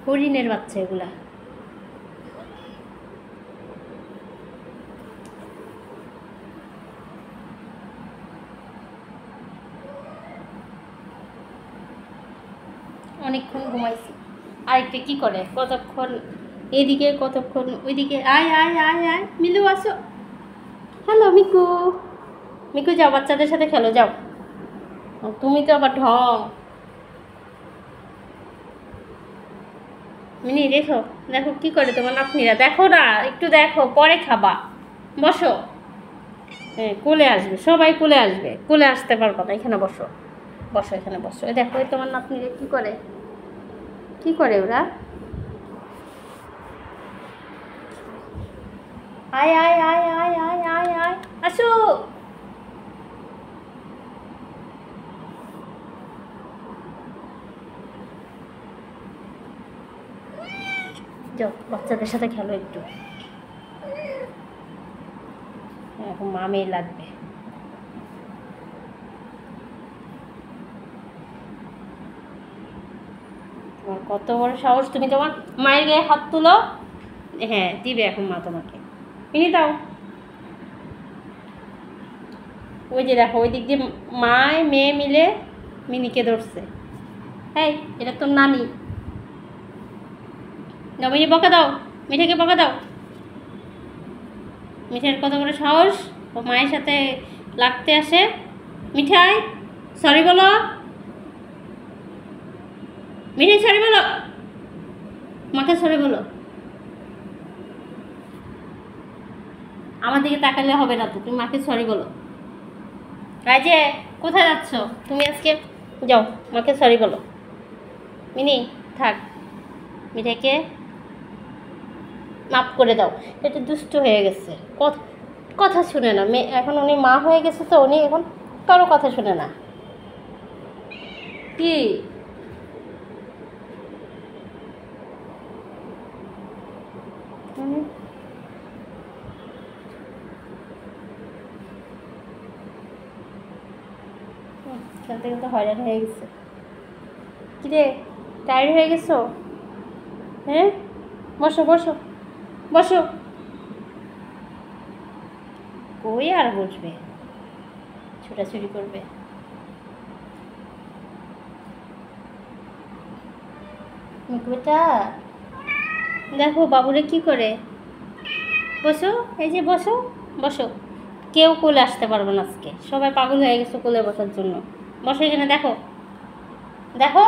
হরিণের বাচ্চা এগুলা। অনেকক্ষণ ঘুমাইছি। আরেকটা কি করে, কতক্ষণ এদিকে কতক্ষণ ওইদিকে। আয় আয় আয় আয় মিলু, আসো। Hello Miku. মিকু যাও, বাচ্চাদের সাথে খেলো, যাও। তুমি তো আবার ঢং। মিনি দেখো, দেখো কি করে তোমার নাতনিরা, দেখো না, একটু দেখো, পরে খাবা। বসো। হ্যাঁ, কোলে আসবে, সবাই কোলে আসবে, কোলে আসতে পারবো না, এখানে বসো। বসো, এখানে বসো। এই দেখো, এই তোমার নাতনিরা কি করে, কি করে ওরা। আয় আয় আয় আয় আয় আয় আয়, আসো। যাও, বাচ্চাদের সাথে খেলো একটু। এখন মামেই লাগবে। তোমার কত বড় সাহস, তুমি তোমার মায়ের গায়ে হাত তুলো। হ্যাঁ, দিবে এখন মা তোমাকে। কিনে দাও। ওই যে দেখো, ওই দিক দিয়ে মায় মেয়ে মিলে মিনিকে ধরছে। হ্যাঁ, এটা তোর নানি। দাও মিনি, বকা দাও, মিঠাকে বকা দাও। মিঠাইয়ের কত বড় সাহস, ও মায়ের সাথে লাগতে আসে। মিঠাই সরি বলো, মিঠাই সরি বলো, মাকে সরি বলো। আমার দিকে তাকালে হবে না তো, তুমি মাকে সরি বলো। এই যে, কোথায় যাচ্ছ তুমি আজকে, যাও মাকে সরি বলো। মিনি থাক, মিঠাইকে মাফ করে দাও। এটা দুষ্ট হয়ে গেছে, কথা শুনে না মেয়ে, এখন উনি মা হয়ে গেছে তো উনি এখন কারো কথা শুনে না। কি খেলতে খেলতে হয়রান হয়ে গেছে। কি রে, টায়ার্ড হয়ে গেছো? হ্যাঁ, বসো বসো বসো। কই আর বসবে, ছোটাছুটি করবে। বেটা দেখো বাবুরে কি করে। বসো, এই যে বসো, বসো। কেউ কোলে আসতে পারবে না আজকে, সবাই পাগল হয়ে গেছে কোলে বসার জন্য। বসো এখানে, দেখো দেখো।